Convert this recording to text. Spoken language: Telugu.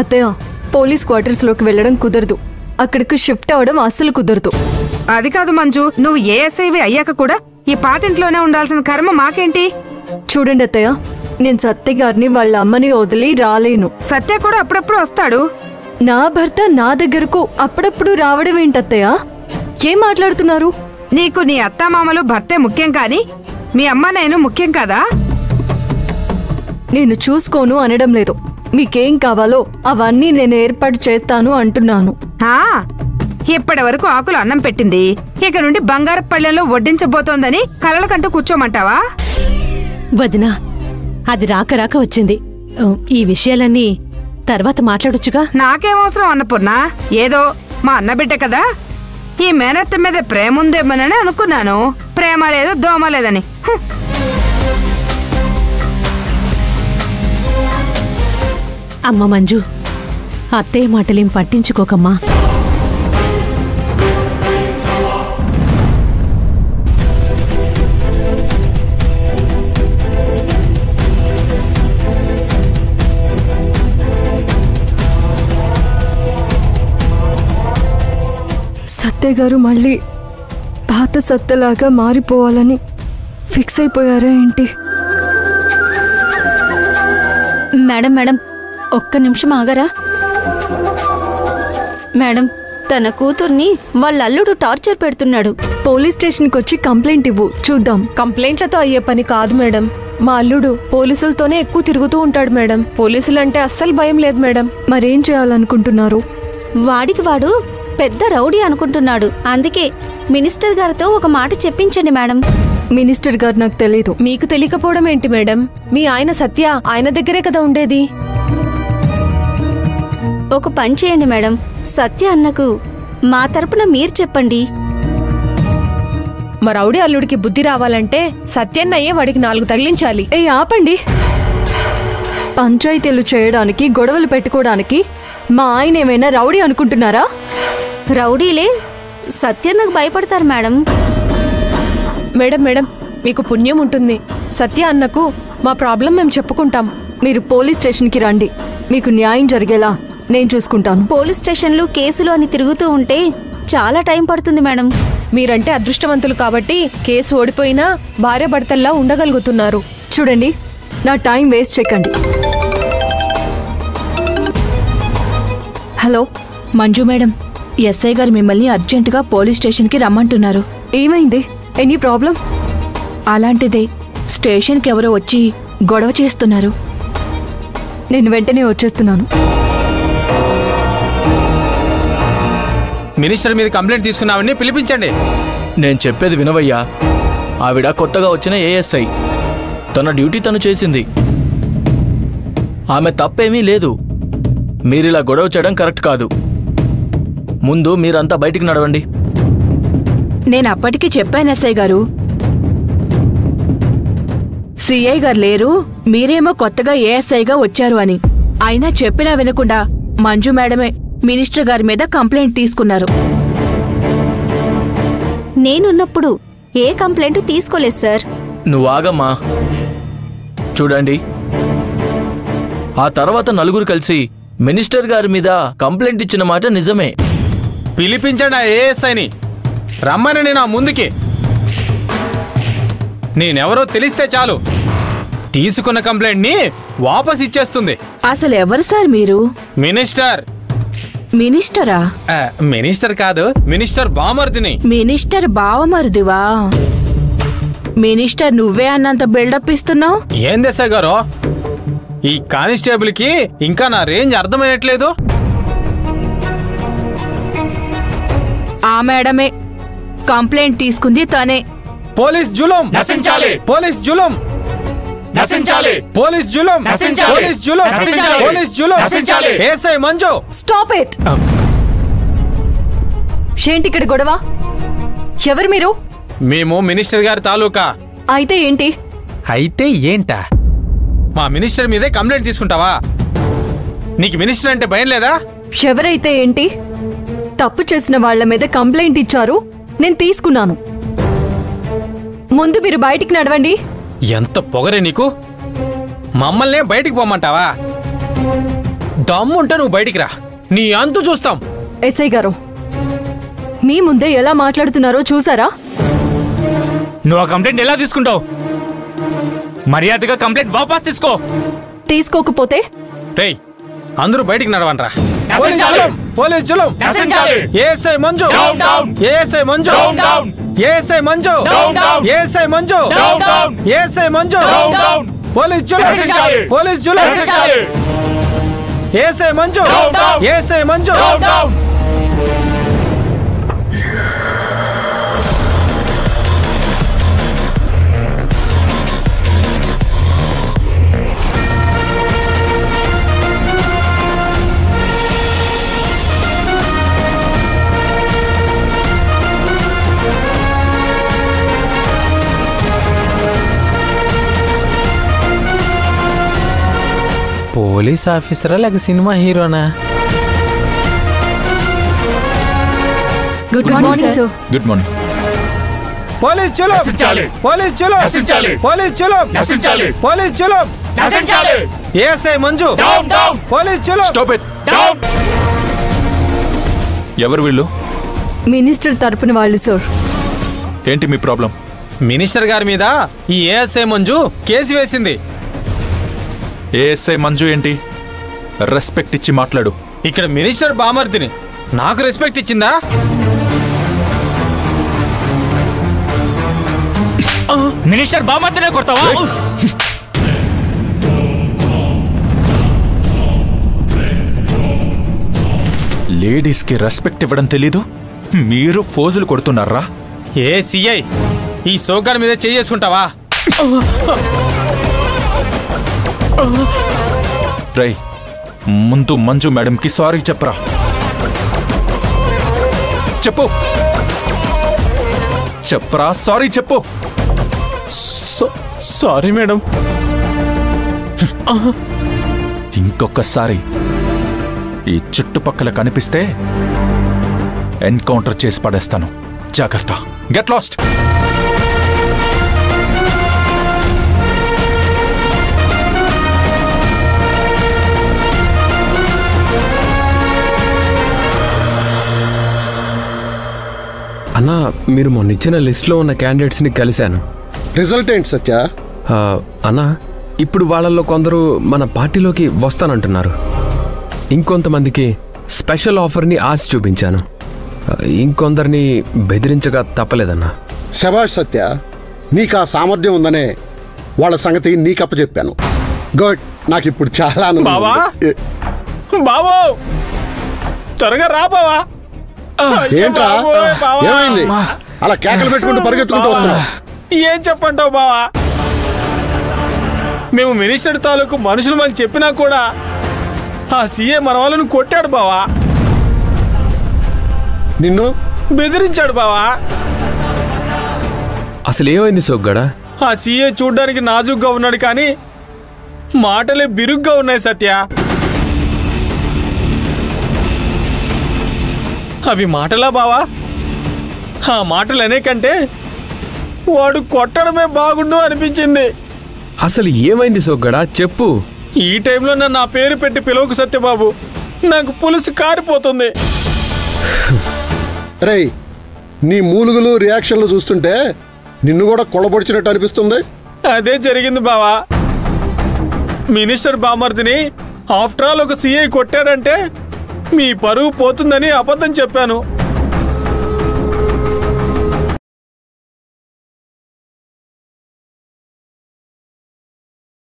అత్తయ్య, పోలీస్ క్వార్టర్స్ లోకి వెళ్ళడం కుదరదు. అక్కడికి షిఫ్ట్ అవడం అస్సలు కుదరదు. అది కాదు మంజు, నువ్వు ఏఎస్ఐవి అయ్యాక కూడా ఈ పాతింట్లోనే ఉండాల్సిన కర్మ మాకేంటి? చూడండి అత్తయ్య, నేను సత్య గారిని వాళ్ళ అమ్మని వదిలి రాలేను. సత్య కూడా అప్పుడప్పుడు వస్తాడు. నా భర్త నా దగ్గరకు అప్పుడప్పుడు రావడం ఏంటత్తయ్య? ఏం మాట్లాడుతున్నారు? నీకు నీ అత్తామామలు భర్తే ముఖ్యం కానీ మీ అమ్మ నేను ముఖ్యం కాదా? నేను చూసుకోను అనడం లేదు. మీకేం కావాలో అవన్నీ నేను ఏర్పాటు చేస్తాను అంటున్నాను. ఇప్పటి వరకు ఆకులు అన్నం పెట్టింది, ఇక నుండి బంగారు పళ్ళెంలో వడ్డించబోతోందని కలలకంటూ కూర్చోమంటావా? వదినా, అది రాక రాక వచ్చింది. ఈ విషయాలన్నీ తర్వాత మాట్లాడొచ్చుగా. నాకేమవసరం అన్నపూర్ణ, ఏదో మా అన్నబిడ్డ కదా, ఈ మేనత్త మీద ప్రేమ ఉందేమోనని అనుకున్నాను. ప్రేమ లేదు దోమ లేదని. అమ్మ మంజు, అత్తయ్య మాటలేం పట్టించుకోకమ్మా. సత్య గారు మళ్ళీ పాత సత్తలాగా మారిపోవాలని ఫిక్స్ అయిపోయారా ఏంటి? మేడం, ఒక్క నిమిషం ఆగరా? మేడం, తన కూతుర్ని వాళ్ళ అల్లుడు టార్చర్ పెడుతున్నాడు. పోలీస్ స్టేషన్కి వచ్చి కంప్లైంట్ ఇవ్వు, చూద్దాం. కంప్లైంట్లతో అయ్యే పని కాదు మేడం. మా అల్లుడు పోలీసులతోనే ఎక్కువ తిరుగుతూ ఉంటాడు మేడం. పోలీసులంటే అస్సలు భయం లేదు మేడం. మరేం చేయాలనుకుంటున్నారు? వాడికి వాడు పెద్ద రౌడీ అనుకుంటున్నాడు. అందుకే మినిస్టర్ గారితో ఒక మాట చెప్పించండి మేడం. మినిస్టర్ గారు నాకు తెలీదు. మీకు తెలియకపోవడం ఏంటి మేడం? మీ ఆయన సత్య ఆయన దగ్గరే కదా ఉండేది. ఒక పని చేయండి మేడం, సత్య అన్నకు మా తరపున మీరు చెప్పండి. మా రౌడీ అల్లుడికి బుద్ధి రావాలంటే సత్యన్నయ్యే వాడికి 4 తగిలించాలి. ఆపండి. పంచాయతీలు చేయడానికి, గొడవలు పెట్టుకోవడానికి మా ఆయన ఏమైనా రౌడీ అనుకుంటున్నారా? రౌడీలే సత్యన్నకు భయపడతారు మేడం. మేడం, మీకు పుణ్యం ఉంటుంది. సత్య అన్నకు మా ప్రాబ్లం మేము చెప్పుకుంటాం. మీరు పోలీస్ స్టేషన్కి రండి, మీకు న్యాయం జరిగేలా నేను చూసుకుంటాను. పోలీస్ స్టేషన్లు కేసులు అని తిరుగుతూ ఉంటే చాలా టైం పడుతుంది మేడం. మీరంటే అదృష్టవంతులు కాబట్టి కేసు ఓడిపోయినా భార్య భర్తల్లా ఉండగలుగుతున్నారు. చూడండి, నా టైం వేస్ట్ చేయకండి. హలో మంజు మేడం, ఎస్ఐ గారు మిమ్మల్ని అర్జెంటుగా పోలీస్ స్టేషన్కి రమ్మంటున్నారు. ఏమైంది? Any problem? అలాంటిదే, స్టేషన్కి ఎవరో వచ్చి గొడవ చేస్తున్నారు. నేను వెంటనే వచ్చేస్తున్నాను. మినిస్టర్ మీద కంప్లైంట్ తీసుకున్నావని పిలిపించండి. నేను చెప్పేది వినవయ్యా. ఆవిడ కొత్తగా వచ్చిన ఏఎస్ఐ. తన డ్యూటీ తను చేసింది. ఆమె తప్పేమీ లేదు. మీరిలా గొడవ చేయడం కరెక్ట్ కాదు. ముందు మీరంతా బయటికి నడవండి. నేను అప్పటికి చెప్పాను ఎస్ఐ గారు. సిఐ గారు లేరు, మీరేమో కొత్తగా ఏఎస్ఐగా వచ్చారు అని. అయినా చెప్పినా వినకుండా మంజు మేడమే మినిస్టర్ గారి మీద కంప్లైంట్ తీసుకున్నారు. నేనున్నప్పుడు ఏ కంప్లైంట్ తీసుకోలేదు సార్. నువ్వు ఆగమ్మా. చూడండి, ఆ తర్వాత నలుగురు కలిసి మినిస్టర్ గారి మీద కంప్లైంట్ ఇచ్చిన మాట నిజమే. పిలిపించండి ఆ ఏఎస్ఐని. రమ్మని నా ముందుకి. నేనెవరో తెలిస్తే చాలు, తీసుకున్న కంప్లైంట్ ని వాపస్ ఇచ్చేస్తుంది. అసలు ఎవరు సార్ మీరు? మినిస్టర్. మినిస్టరా? మినిస్టర్ కాదు, మినిస్టర్ బామర్దిని. మినిస్టర్ బావమరుదివా? మినిస్టర్ నువ్వే అన్నంత బిల్డప్ ఇస్తున్నావు. ఏం దేశా గారు, ఈ కానిస్టేబుల్ కి ఇంకా నా రేంజ్ అర్థమైనట్లేదు. ఆ మేడమే కంప్లైంట్ తీసుకుంది తనే. పోలీస్ జులుం నశించాలి. పోలీస్ జులుం నశించాలి. పోలీస్ జులుం నశించాలి. పోలీస్ జులుం నశించాలి. పోలీస్ జులుం నశించాలి. ఏసై మంజు, స్టాప్ ఇట్. ఏంటి ఇక్కడ గొడవ? ఎవరు మీరు? మేము మినిస్టర్ గారి తాలూకా. అయితే ఏంటి? అయితే ఏంటా? మా మినిస్టర్ మీదే కంప్లైంట్ తీసుకుంటావా? నీకు మినిస్టర్ అంటే భయం లేదా? ఎవరైతే ఏంటి? తప్పు చేసిన వాళ్ల మీద కంప్లైంట్ ఇచ్చారు, నేను తీసుకున్నాను. ముందు మీరు బయటికి నడవండి. ఎంత పొగరే నీకు! మమ్మల్నే బయటికి పోమంటావా? దమ్ముంటే నువ్వు బయటికి రా, నీ అంతు చూస్తాం. ఎస్ఐ గారు, మీ ముందే ఎలా మాట్లాడుతున్నారో చూసారా? నువ్వు ఆ కంప్లైంట్ ఎలా తీసుకుంటావు? మర్యాదగా కంప్లైంట్ వాపస్ తీసుకో. తీసుకోకపోతే రేయ్, అందరూ బయటికి నడవండ్రా. నశించాలి. పోలీస్ జులుం నశించాలి. ASI Manju, down down. ASI Manju, down down. ASI Manju, down down. ASI Manju, down down. ASI Manju, down down. Police జులుం, నశించాలి. పోలీస్ జులుం, నశించాలి. ASI Manju, down down. ASI Manju. Down down. Police ఆఫీసరా లేక సినిమా హీరోనా? Good morning sir. Good morning. Police జులుం, నశించాలి. పోలీస్ జులుం, నశించాలి. పోలీస్ జులుం, నశించాలి. పోలీస్ జులుం, నశించాలి. ASI Manju, down down. Police జులుం. Stop it. డౌన్. ఎవరు వీళ్ళు? మినిస్టర్ తరపున వాళ్ళు సార్. ఏంటి మీ ప్రాబ్లం? మినిస్టర్ గారి మీద ఈ ఏఎస్ఐ మంజు కేసు వేసింది. ఏఎస్ఐ మంజు ఏంటి? రెస్పెక్ట్ ఇచ్చి మాట్లాడు. ఇక్కడ మినిస్టర్ బామర్దిని, నాకు రెస్పెక్ట్ ఇచ్చిందా? మినిస్టర్ బామర్దినే కొడతావా? లేడీస్ కి రెస్పెక్ట్ ఇవ్వడం తెలీదు, మీరు ఫోజులు కొడుతున్నారా? ఏ సిఐ, ఈ సోగాడి మీద చేసుకుంటావా? రై, ముందు మంజు మేడంకి సారీ చెప్పరా. చెప్పు చెప్పరా, సారీ చెప్పు. Sorry madam. ఇంకొకసారి ఈ చుట్టుపక్కల కనిపిస్తే ఎన్కౌంటర్ చేసి పడేస్తాను. జాగ్రత్త. Get lost. అన్నా, మీరు మొన్న ఇచ్చిన లిస్ట్లో ఉన్న క్యాండిడేట్స్ని కలిశాను. రిజల్ట్ ఏంటి సత్య? అన్నా, ఇప్పుడు వాళ్ళల్లో కొందరు మన పార్టీలోకి వస్తానంటున్నారు. ఇంకొంతమందికి స్పెషల్ ఆఫర్ని ఆశ చూపించాను. ఇంకొందరిని బెదిరించగా తప్పలేదన్నా. శభాష్ సత్య, నీకు ఆ సామర్థ్యం ఉందనే వాళ్ళ సంగతి నీకప్పచెప్పాను. గుడ్. నాకు ఇప్పుడు చాలా బావా, బావో త్వరగా రా బావా. ఏంట్రా, ఏమైంది? అలా కేకలు పెట్టుకుంటూ పరిగెత్తుకుంటూ వస్తున్నావు? ఏం చెప్పంటావు బావా? మేము మినిస్టర్ తాలూకు మనుషులు అని చెప్పినా కూడా ఆ సీఏ మన వాళ్ళని కొట్టాడు బావా. నిన్ను బెదిరించాడు బావా. అసలు ఏమైంది సోగ్గాడా? ఆ సీఏ చూడ్డానికి నాజుగ్గా ఉన్నాడు కానీ మాటలే బిరుగ్గా ఉన్నాయి సత్య. అవి మాటలా బావా? ఆ మాటలు అనే కంటే వాడు కొట్టడమే బాగుండు అనిపించింది. అసలు ఏమైంది సోగ్గాడా, చెప్పు. ఈ టైంలో నన్ను నా పేరు పెట్టి పిలవకు సత్యబాబు, నాకు పులుసు కారిపోతుంది. రేయ్, నీ మూలుగులు రియాక్షన్లు చూస్తుంటే నిన్ను కూడా కొల్లబొడిచినట్టు అనిపిస్తుంది. అదే జరిగింది బావా. మినిస్టర్ బామర్దిని ఆఫ్టర్ ఆల్ ఒక సీఐ కొట్టాడంటే మీ పరువు పోతుందని అబద్ధం చెప్పాను.